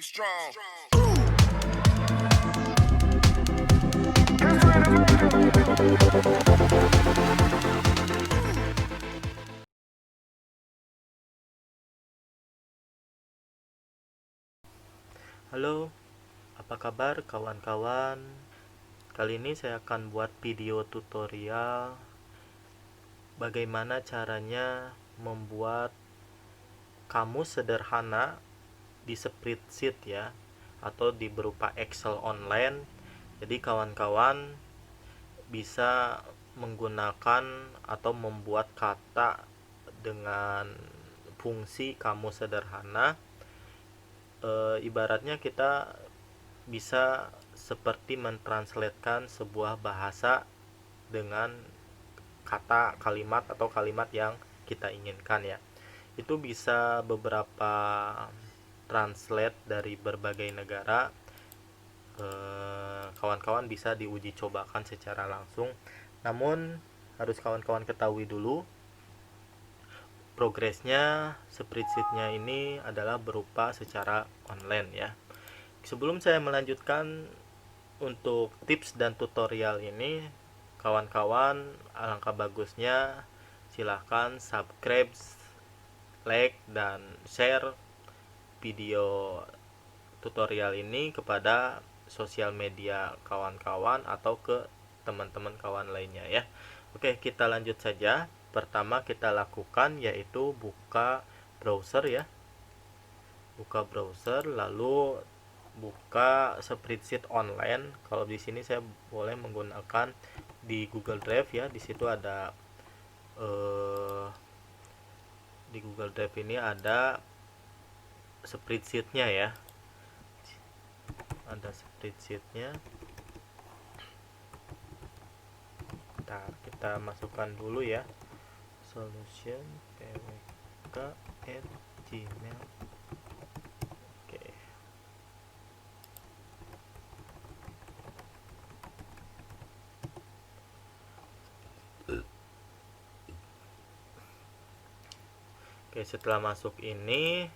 strong. Halo, apa kabar kawan-kawan? Kali ini saya akan buat video tutorial bagaimana caranya membuat kamus sederhana di spreadsheet ya, atau di berupa Excel online. Jadi kawan-kawan bisa menggunakan atau membuat kata dengan fungsi kamus sederhana. Ibaratnya kita bisa seperti mentranslatekan sebuah bahasa dengan kata, kalimat atau kalimat yang kita inginkan ya. Itu bisa beberapa translate dari berbagai negara. Kawan-kawan bisa diuji cobakan secara langsung. Namun harus kawan-kawan ketahui dulu progresnya spreadsheetnya ini adalah berupa secara online ya. Sebelum saya melanjutkan untuk tips dan tutorial ini, kawan-kawan alangkah bagusnya silahkan subscribe, like, dan share video tutorial ini kepada sosial media kawan-kawan atau ke teman-teman kawan lainnya ya. Oke, kita lanjut saja. Pertama kita lakukan yaitu buka browser ya. Buka browser lalu buka spreadsheet online. Kalau di sini saya boleh menggunakan di Google Drive ya. Di situ ada di Google Drive ini ada spreadsheetnya ya. Ada spreadsheetnya. Bentar, kita masukkan dulu ya. Solution pwk@gmail. Oke. Oke, setelah masuk ini,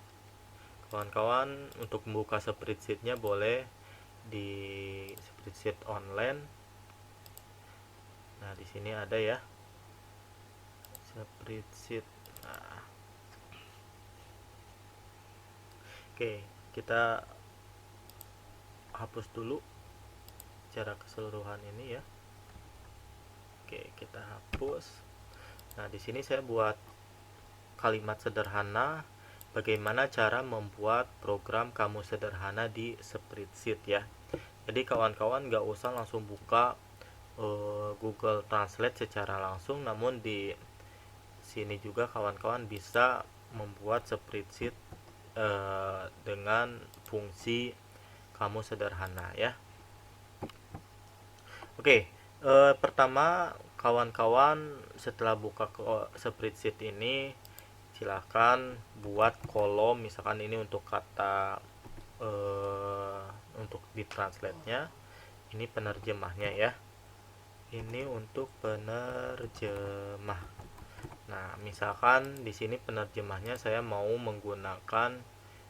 kawan-kawan untuk membuka spreadsheetnya boleh di spreadsheet online. Nah, di sini ada ya spreadsheet. Nah, oke, kita hapus dulu secara keseluruhan ini ya. Oke, kita hapus. Nah, di sini saya buat kalimat sederhana bagaimana cara membuat program kamus sederhana di spreadsheet ya. Jadi kawan-kawan nggak usah langsung buka Google Translate secara langsung, namun di sini juga kawan-kawan bisa membuat spreadsheet dengan fungsi kamus sederhana ya. Oke, pertama kawan-kawan setelah buka spreadsheet ini silahkan buat kolom, misalkan ini untuk kata untuk di translate-nya, ini penerjemahnya ya. Ini untuk penerjemah. Nah, misalkan di sini penerjemahnya saya mau menggunakan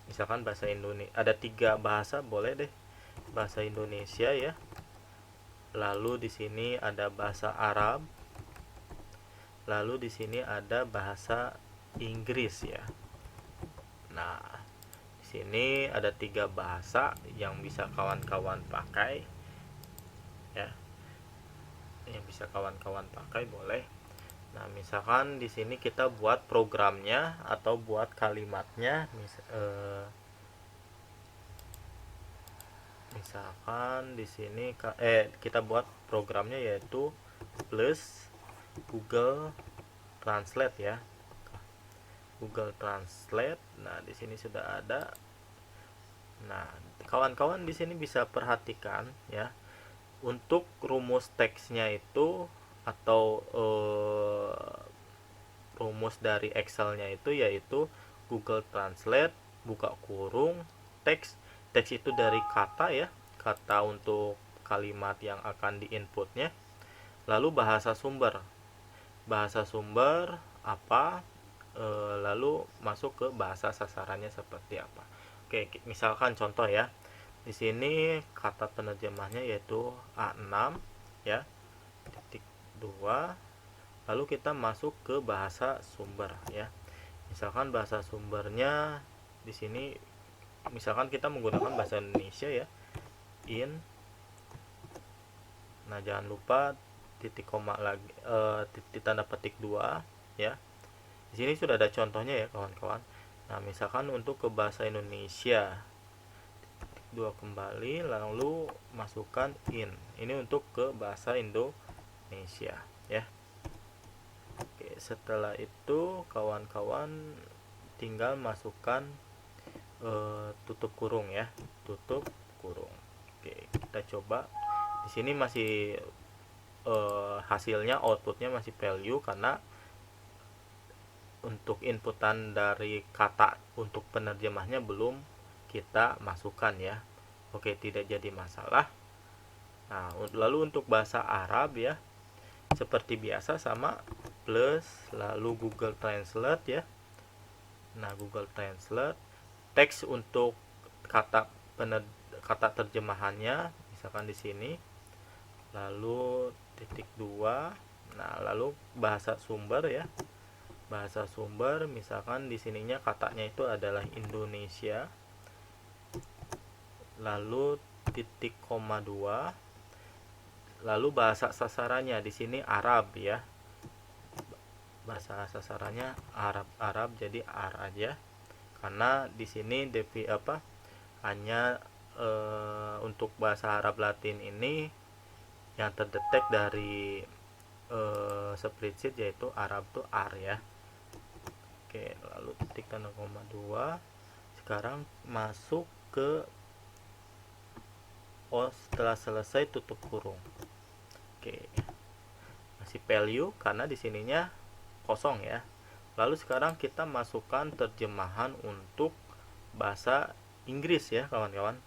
misalkan bahasa Indonesia. Ada 3 bahasa, boleh deh. Bahasa Indonesia ya. Lalu di sini ada bahasa Arab. Lalu di sini ada bahasa Inggris ya. Nah, di sini ada 3 bahasa yang bisa kawan-kawan pakai ya. Yang bisa kawan-kawan pakai boleh. Nah, misalkan di sini kita buat programnya atau buat kalimatnya, misalkan di sini kita buat programnya yaitu plus Google Translate ya. Google Translate. Nah, di sini sudah ada. Nah, kawan-kawan di sini bisa perhatikan ya. Untuk rumus teksnya itu atau rumus dari Excel-nya itu yaitu Google Translate buka kurung teks. Teks itu dari kata ya, kata untuk kalimat yang akan diinputnya. Lalu bahasa sumber apa, lalu masuk ke bahasa sasarannya seperti apa. misalkan contoh ya. Di sini kata penerjemahnya yaitu A6 ya, titik 2. Lalu kita masuk ke bahasa sumber ya. Misalkan bahasa sumbernya di sini misalkan kita menggunakan bahasa Indonesia ya. In. Nah, jangan lupa titik koma lagi, titik tanda petik 2 ya. Di sini sudah ada contohnya ya kawan-kawan. Nah, misalkan untuk ke bahasa Indonesia, titik 2 kembali, lalu masukkan in. Ini untuk ke bahasa Indonesia ya. Oke, setelah itu kawan-kawan tinggal masukkan tutup kurung ya, tutup kurung. Oke, kita coba. Di sini masih hasilnya, outputnya masih value karena untuk inputan dari kata untuk penerjemahnya belum kita masukkan ya. Oke, tidak jadi masalah. Nah, lalu untuk bahasa Arab ya, seperti biasa sama plus lalu Google Translate ya. Nah, Google Translate teks untuk kata kata terjemahannya misalkan di sini, lalu titik 2. Nah, lalu bahasa sumber ya, bahasa sumber misalkan di sininya katanya itu adalah Indonesia, lalu titik koma 2, lalu bahasa sasarannya di sini Arab ya, bahasa sasarannya Arab jadi Ar aja karena di sini hanya untuk bahasa Arab Latin ini yang terdetek dari spreadsheet yaitu Arab tuh Ar ya. Oke, lalu titik tanda koma 2. Sekarang masuk ke setelah selesai tutup kurung. Oke. Masih value karena di sininya kosong ya. Lalu sekarang kita masukkan terjemahan untuk bahasa Inggris ya, kawan-kawan.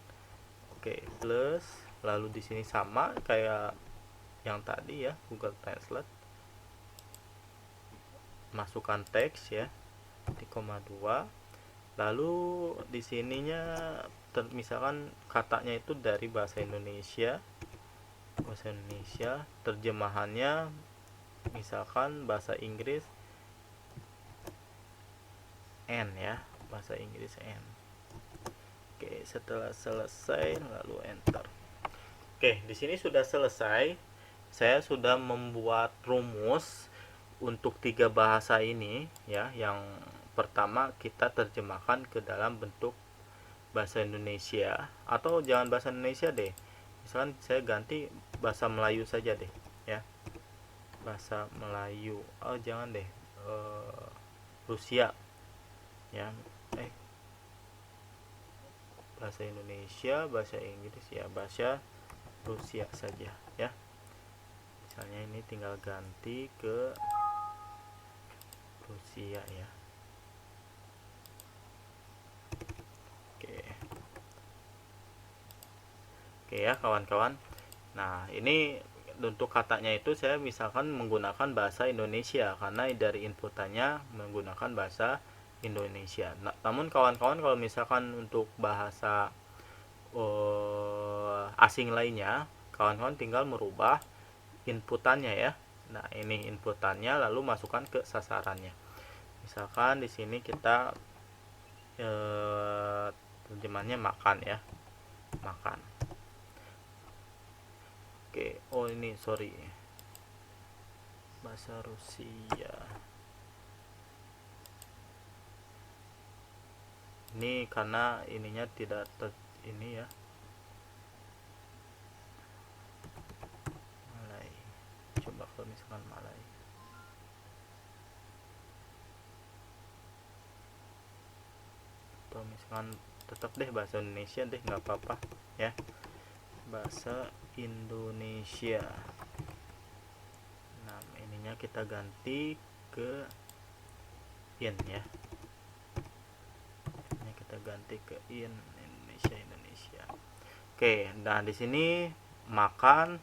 Oke, plus lalu di sini sama kayak yang tadi ya, Google Translate. Masukkan teks ya, titik koma 2. Lalu di sininya misalkan katanya itu dari bahasa Indonesia, terjemahannya misalkan bahasa Inggris N ya, bahasa Inggris N. Oke, setelah selesai lalu enter. Oke, di sini sudah selesai. Saya sudah membuat rumus untuk 3 bahasa ini ya. Yang pertama kita terjemahkan ke dalam bentuk bahasa Indonesia, atau jangan bahasa Indonesia deh. Misalkan saya ganti bahasa Melayu saja deh ya. Bahasa Melayu. Oh, jangan deh. Rusia ya. Bahasa Indonesia, bahasa Inggris ya, bahasa Rusia saja ya. Misalnya ini tinggal ganti ke Rusia ya. Oke ya kawan-kawan. Nah, ini untuk katanya itu saya misalkan menggunakan bahasa Indonesia karena dari inputannya menggunakan bahasa Indonesia. Nah, namun kawan-kawan kalau misalkan untuk bahasa asing lainnya, kawan-kawan tinggal merubah inputannya ya. Nah, ini inputannya lalu masukkan ke sasarannya. Misalkan di sini kita terjemahnya makan ya. Makan. Oke, oh ini sorry. Bahasa Rusia. Ini karena ininya tidak ini ya. Malay. Coba kalau misalkan Malay. Atau misalkan tetap deh bahasa Indonesia deh, nggak apa-apa ya. Bahasa Indonesia. Nah, ininya kita ganti ke in ya. Ini kita ganti ke in Indonesia. Oke, nah di sini makan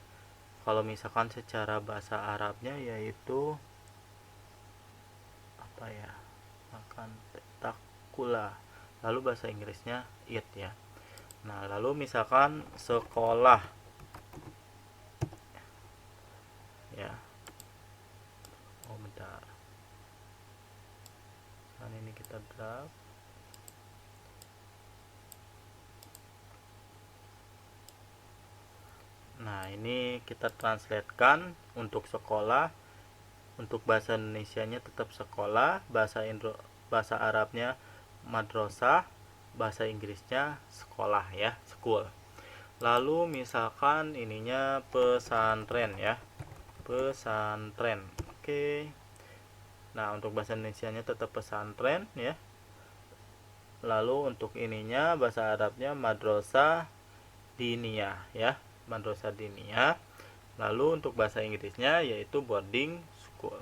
kalau misalkan secara bahasa Arabnya yaitu apa ya? Makan takula. lalu bahasa Inggrisnya it ya. Nah, lalu misalkan sekolah ya. Oh, bentar. Nah, ini kita drag. Nah, ini kita translatekan untuk sekolah. Untuk bahasa Indonesianya tetap sekolah, bahasa Arabnya madrasah, bahasa Inggrisnya sekolah ya, school. Lalu misalkan ininya pesantren ya. Pesantren. Oke. Nah, untuk bahasa Indonesianya tetap pesantren ya. Lalu untuk ininya bahasa Arabnya madrasah diniyah ya, madrasah diniyah. Lalu untuk bahasa Inggrisnya yaitu boarding school.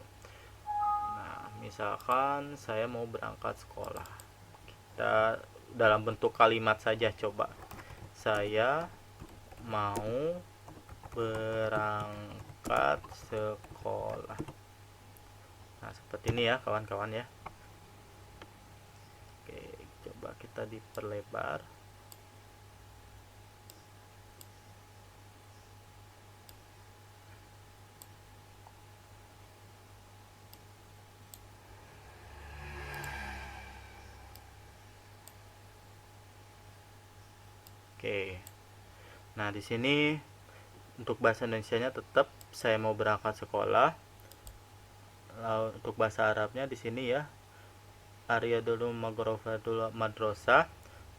Nah, misalkan saya mau berangkat sekolah. Kita dalam bentuk kalimat saja coba. Saya mau berangkat sekolah. Nah, seperti ini ya kawan-kawan ya. Oke, coba kita diperlebar. Oke. Nah, di sini untuk bahasa Indonesianya tetap saya mau berangkat sekolah. Lalu untuk bahasa Arabnya di sini ya, Aryadul Maghrofatul Madrasah.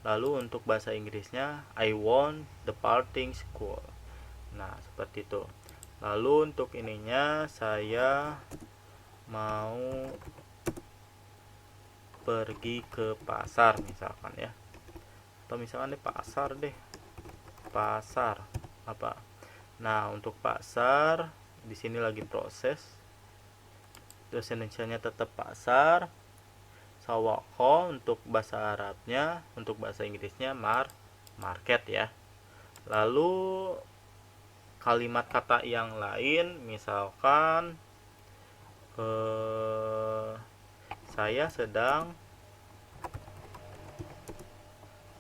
Lalu untuk bahasa Inggrisnya I want the parting school. Nah, seperti itu. Lalu untuk ininya saya mau pergi ke pasar misalkan ya. Atau misalkan di pasar deh. Pasar apa? Nah, untuk pasar di sini lagi proses. Terus Indonesianya tetap pasar. Sawako untuk bahasa Arabnya, untuk bahasa Inggrisnya market ya. Lalu kalimat kata yang lain misalkan saya sedang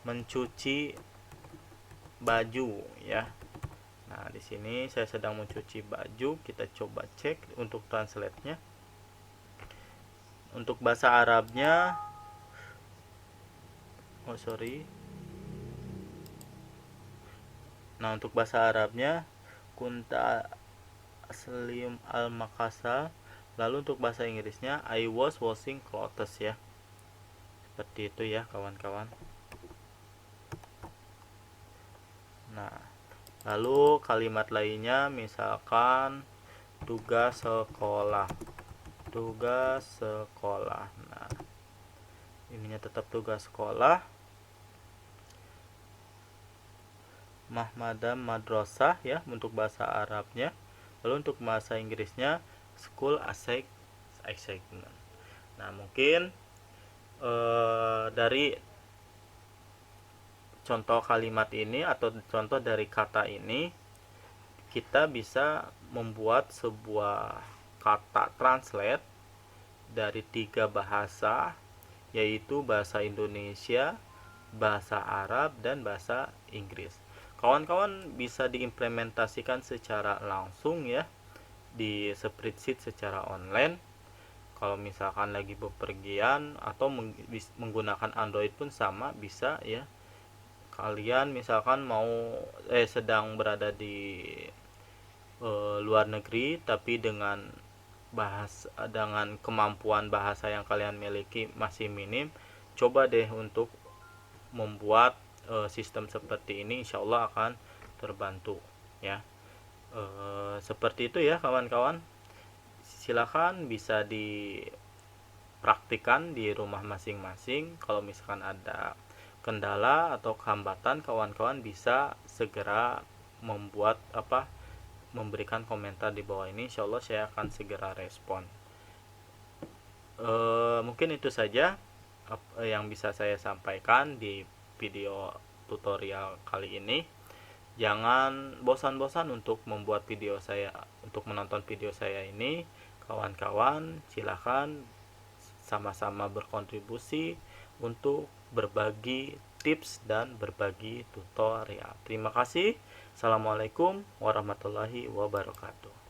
mencuci baju ya. Nah, di sini saya sedang mencuci baju, kita coba cek untuk translate-nya. Untuk bahasa Arabnya Nah, untuk bahasa Arabnya kunta aslim al makasa. Lalu untuk bahasa Inggrisnya I was washing clothes ya. Seperti itu ya kawan-kawan. Nah, lalu kalimat lainnya misalkan tugas sekolah. Tugas sekolah. Nah, ininya tetap tugas sekolah. Mahmadam madrasah ya untuk bahasa Arabnya. Lalu untuk bahasa Inggrisnya school assignment. Nah, mungkin dari contoh kalimat ini atau contoh dari kata ini kita bisa membuat sebuah kata translate dari 3 bahasa, yaitu bahasa Indonesia, bahasa Arab, dan bahasa Inggris. Kawan-kawan bisa diimplementasikan secara langsung ya di spreadsheet secara online. Kalau misalkan lagi bepergian atau menggunakan Android pun sama bisa ya. Kalian misalkan sedang berada di luar negeri tapi dengan kemampuan bahasa yang kalian miliki masih minim, coba deh untuk membuat sistem seperti ini, insya Allah akan terbantu ya. Seperti itu ya kawan-kawan, silakan bisa dipraktikan di rumah masing-masing. Kalau misalkan ada kendala atau hambatan, kawan-kawan bisa segera memberikan komentar di bawah ini. Insya Allah saya akan segera respon. Mungkin itu saja yang bisa saya sampaikan di video tutorial kali ini. Jangan bosan-bosan untuk menonton video saya ini. Kawan-kawan, silakan sama-sama berkontribusi untuk berbagi tips dan berbagi tutorial. Terima kasih. Assalamualaikum warahmatullahi wabarakatuh.